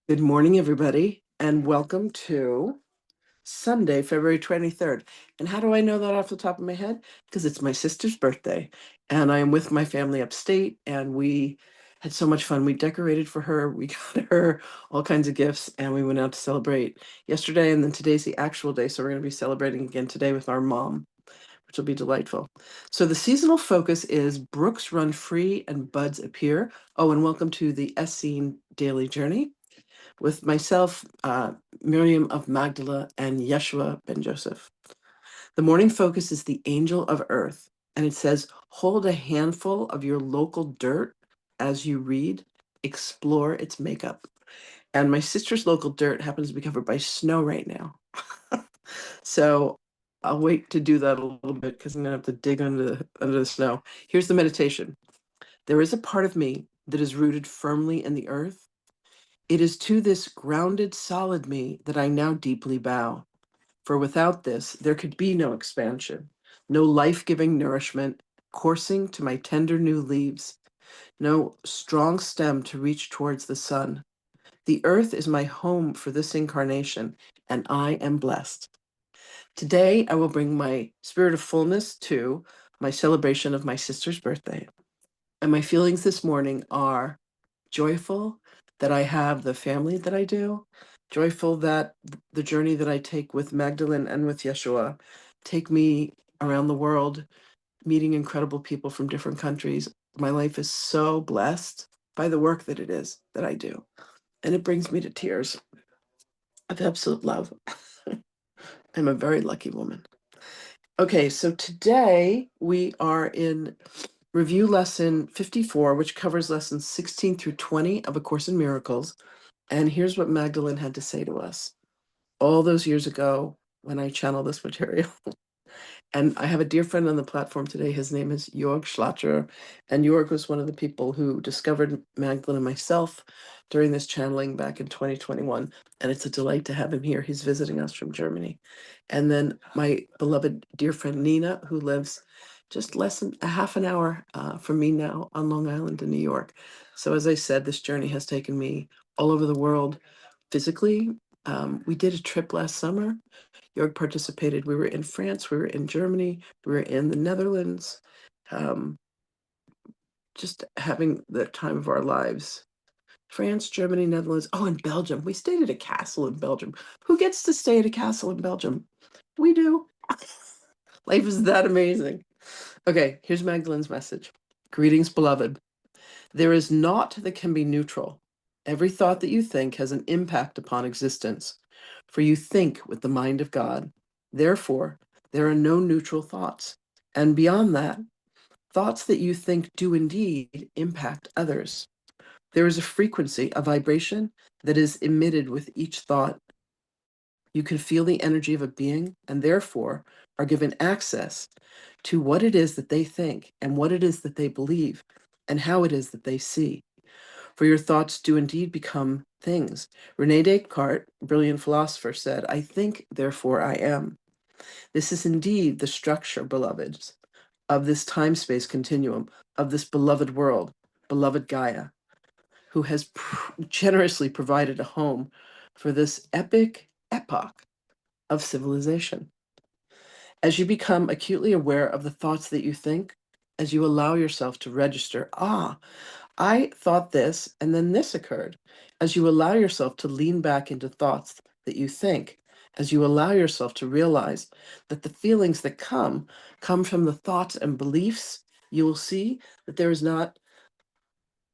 Good morning, everybody, and welcome to Sunday, February 23rd. And how do I know that off the top of my head? Because it's my sister's birthday, and I am with my family upstate, and we had so much fun. We decorated for her, we got her all kinds of gifts, and we went out to celebrate yesterday, and then today's the actual day, so we're going to be celebrating again today with our mom, which will be delightful. So the seasonal focus is brooks run free and buds appear. Oh, and welcome to the Essene Daily Journey with myself, Miriam of Magdala, and Yeshua ben Joseph. The morning focus is the angel of earth, and it says, hold a handful of your local dirt as you read, explore its makeup. And my sister's local dirt happens to be covered by snow right now. So I'll wait to do that a little bit because I'm going to have to dig under the snow. Here's the meditation. There is a part of me that is rooted firmly in the earth. It is to this grounded, solid me that I now deeply bow. For without this, there could be no expansion, no life-giving nourishment coursing to my tender new leaves, no strong stem to reach towards the sun. The earth is my home for this incarnation, and I am blessed. Today, I will bring my spirit of fullness to my celebration of my sister's birthday. And my feelings this morning are joyful that I have the family that I do, joyful that the journey that I take with Magdalene and with Yeshua take me around the world, meeting incredible people from different countries. My life is so blessed by the work that it is that I do. And it brings me to tears of absolute love. I'm a very lucky woman. Okay, so today we are in review lesson 54, which covers lessons 16 through 20 of A Course in Miracles. And here's what Magdalene had to say to us all those years ago when I channeled this material. And I have a dear friend on the platform today. His name is Jorg Schlatter. And Jorg was one of the people who discovered Magdalene and myself during this channeling back in 2021. And it's a delight to have him here. He's visiting us from Germany. And then my beloved dear friend Nina, who lives just less than a half an hour from me now on Long Island in New York. So as I said, this journey has taken me all over the world physically. We did a trip last summer. Jorg participated. We were in France, we were in Germany, we were in the Netherlands, just having the time of our lives. France, Germany, Netherlands, oh, and Belgium. We stayed at a castle in Belgium. Who gets to stay at a castle in Belgium? We do. Life is that amazing. Okay, here's Magdalene's message. Greetings, beloved. There is naught that can be neutral. Every thought that you think has an impact upon existence, for you think with the mind of God. Therefore, there are no neutral thoughts. And beyond that, thoughts that you think do indeed impact others. There is a frequency, a vibration that is emitted with each thought. You can feel the energy of a being and therefore are given access to what it is that they think and what it is that they believe and how it is that they see. For your thoughts do indeed become things. Rene Descartes, brilliant philosopher, said, I think, therefore I am. This is indeed the structure, beloveds, of this time-space continuum, of this beloved world, beloved Gaia, who has generously provided a home for this epic epoch of civilization. As you become acutely aware of the thoughts that you think, as you allow yourself to register, I thought this, and then this occurred. As you allow yourself to lean back into thoughts that you think, as you allow yourself to realize that the feelings that come from the thoughts and beliefs, you will see that there is not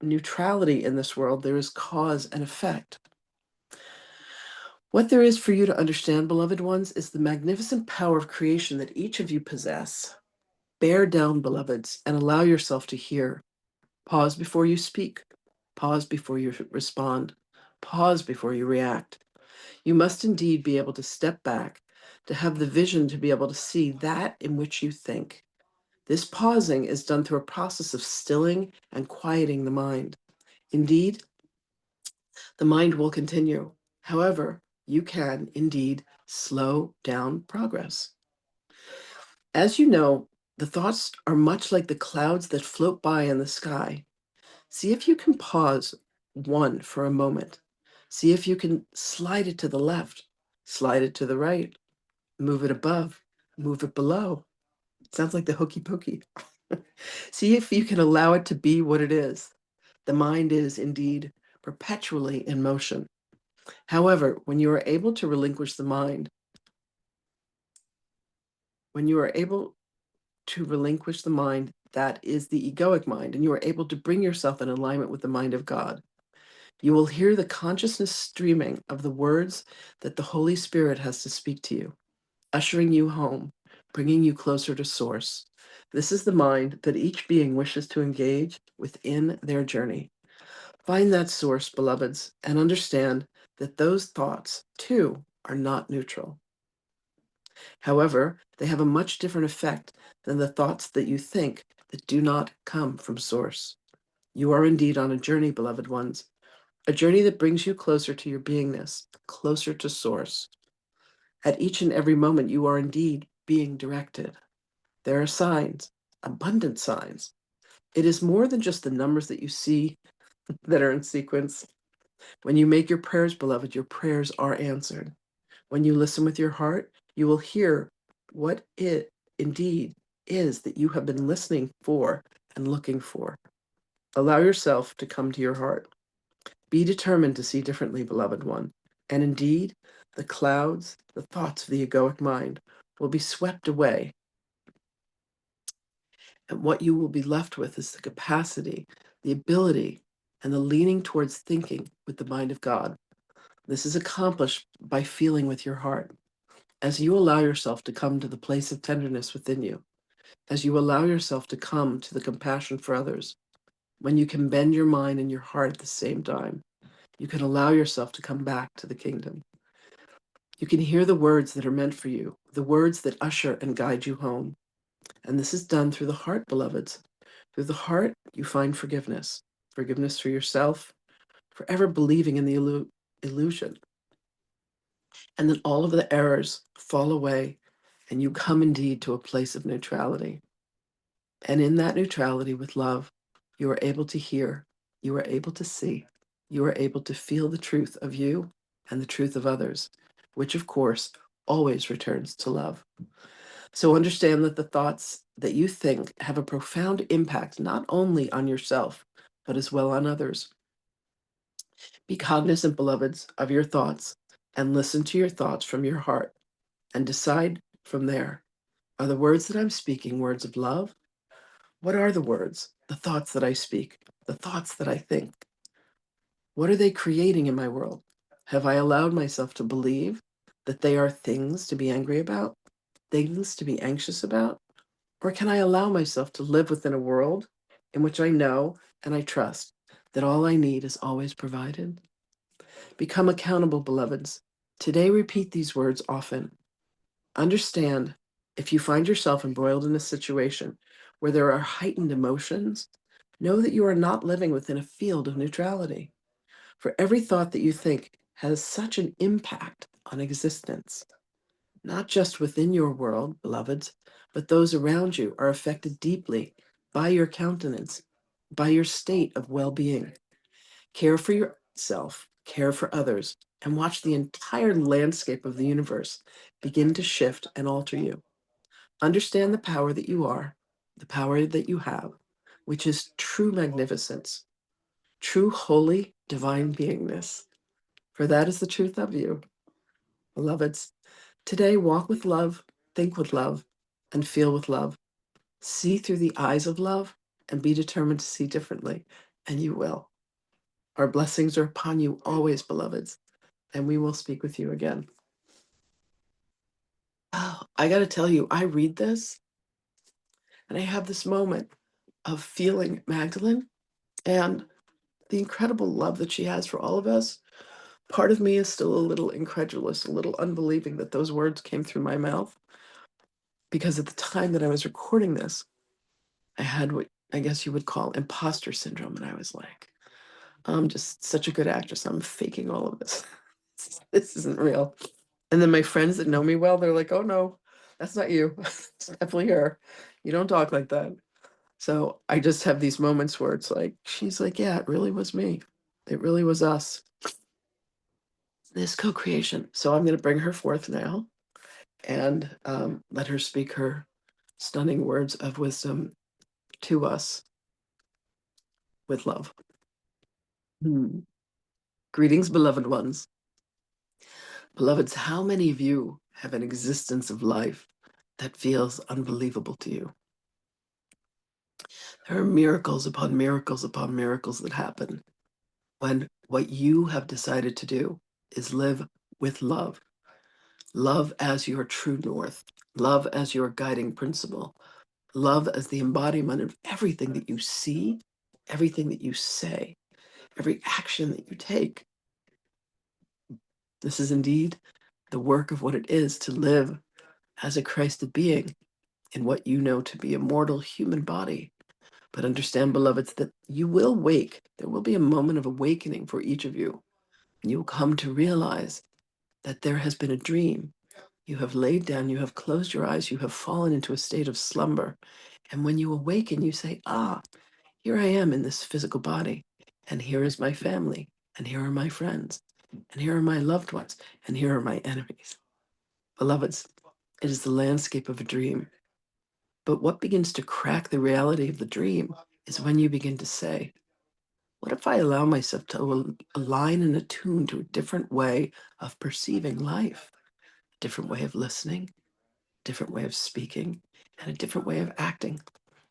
neutrality in this world. There is cause and effect. What there is for you to understand, beloved ones, is the magnificent power of creation that each of you possess. Bear down, beloveds, and allow yourself to hear. Pause before you speak. Pause before you respond. Pause before you react. You must indeed be able to step back, to have the vision to be able to see that in which you think. This pausing is done through a process of stilling and quieting the mind. Indeed, the mind will continue. However, you can indeed slow down progress. As you know, the thoughts are much like the clouds that float by in the sky. See if you can pause one for a moment See if you can slide it to the left, slide it to the right, move it above, move it below. Sounds like the hokey pokey. See if you can allow it to be what it is. The mind is indeed perpetually in motion. However, when you are able to relinquish the mind, when you are able to relinquish the mind that is the egoic mind, and you are able to bring yourself in alignment with the mind of God, you will hear the consciousness streaming of the words that the Holy Spirit has to speak to you, ushering you home, bringing you closer to Source. This is the mind that each being wishes to engage within their journey. Find that source, beloveds, and understand that those thoughts, too, are not neutral. However, they have a much different effect than the thoughts that you think that do not come from Source. You are indeed on a journey, beloved ones, a journey that brings you closer to your beingness, closer to Source. At each and every moment, you are indeed being directed. There are signs, abundant signs. It is more than just the numbers that you see that are in sequence. When you make your prayers, beloved, your prayers are answered. When you listen with your heart, you will hear what it indeed is that you have been listening for and looking for. Allow yourself to come to your heart. Be determined to see differently, beloved one. And indeed, the clouds, the thoughts of the egoic mind will be swept away. And what you will be left with is the capacity, the ability, and the leaning towards thinking with the mind of God. This is accomplished by feeling with your heart. As you allow yourself to come to the place of tenderness within you, as you allow yourself to come to the compassion for others, when you can bend your mind and your heart at the same time, you can allow yourself to come back to the kingdom. You can hear the words that are meant for you, the words that usher and guide you home. And this is done through the heart, beloveds. Through the heart, you find forgiveness, forgiveness for yourself, forever believing in the illusion. And then all of the errors fall away, and you come indeed to a place of neutrality. And in that neutrality with love, you are able to hear, you are able to see, you are able to feel the truth of you and the truth of others, which of course always returns to love. So understand that the thoughts that you think have a profound impact not only on yourself, but as well on others. Be cognizant, beloveds, of your thoughts and listen to your thoughts from your heart and decide from there. Are the words that I'm speaking words of love? What are the words, the thoughts that I speak, the thoughts that I think? What are they creating in my world? Have I allowed myself to believe that they are things to be angry about, things to be anxious about? Or can I allow myself to live within a world in which I know and I trust that all I need is always provided? Become accountable, beloveds. Today, repeat these words often. Understand if you find yourself embroiled in a situation where there are heightened emotions, know that you are not living within a field of neutrality. For every thought that you think has such an impact on existence. Not just within your world, beloveds, but those around you are affected deeply by your countenance, by your state of well-being. Care for yourself, care for others, and watch the entire landscape of the universe begin to shift and alter you. Understand the power that you are, the power that you have, which is true magnificence, true holy divine beingness. For that is the truth of you, beloveds. Today, walk with love, think with love, and feel with love. See through the eyes of love and be determined to see differently, and you will. Our blessings are upon you always, beloveds, and we will speak with you again. Oh, I got to tell you, I read this and I have this moment of feeling Magdalene and the incredible love that she has for all of us. Part of me is still a little incredulous, a little unbelieving that those words came through my mouth. Because at the time that I was recording this, I had what I guess you would call imposter syndrome. And I was like, I'm just such a good actress. I'm faking all of this. This isn't real. And then my friends that know me well, they're like, oh no, that's not you. It's definitely her. You don't talk like that. So I just have these moments where it's like, she's like, yeah, it really was me. It really was us. this co-creation. So I'm going to bring her forth now and let her speak her stunning words of wisdom to us with love. Greetings, beloved ones. Beloveds, how many of you have an existence of life that feels unbelievable to you? There are miracles upon miracles upon miracles that happen when what you have decided to do is live with love. Love as your true north. Love as your guiding principle. Love as the embodiment of everything that you see, everything that you say, every action that you take. This is indeed the work of what it is to live as a Christed being in what you know to be a mortal human body. But understand, beloveds, that you will wake. There will be a moment of awakening for each of you. And you'll come to realize that there has been a dream. You have laid down, you have closed your eyes, you have fallen into a state of slumber. And when you awaken, you say, here I am in this physical body. And here is my family. And here are my friends. And here are my loved ones. And here are my enemies. Beloveds, it is the landscape of a dream. But what begins to crack the reality of the dream is when you begin to say, what if I allow myself to align and attune to a different way of perceiving life, a different way of listening, a different way of speaking, and a different way of acting,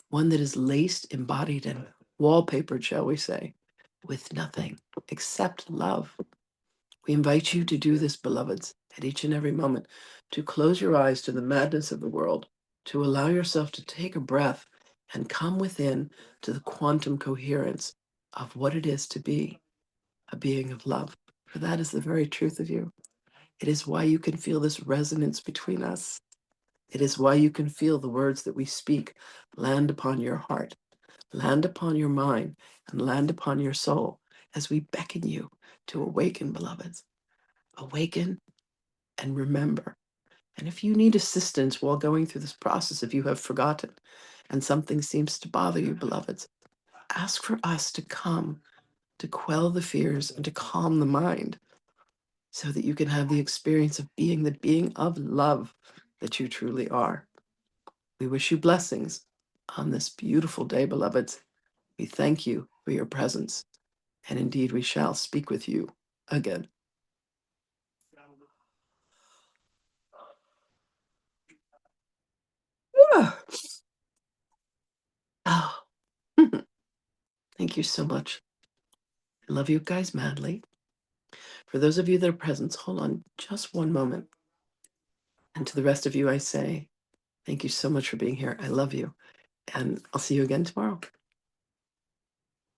one that is laced, embodied, and wallpapered, shall we say, with nothing except love. We invite you to do this, beloveds, at each and every moment, to close your eyes to the madness of the world, to allow yourself to take a breath and come within to the quantum coherence of what it is to be a being of love. For that is the very truth of you. It is why you can feel this resonance between us. It is why you can feel the words that we speak land upon your heart, land upon your mind, and land upon your soul as we beckon you to awaken, beloveds. Awaken and remember. And if you need assistance while going through this process, if you have forgotten and something seems to bother you, beloveds, ask for us to come to quell the fears and to calm the mind so that you can have the experience of being the being of love that you truly are. We wish you blessings on this beautiful day, beloveds. We thank you for your presence, and indeed we shall speak with you again. Oh, thank you so much. I love you guys madly. For those of you that are present, hold on just one moment. And to the rest of you, I say, thank you so much for being here. I love you. And I'll see you again tomorrow.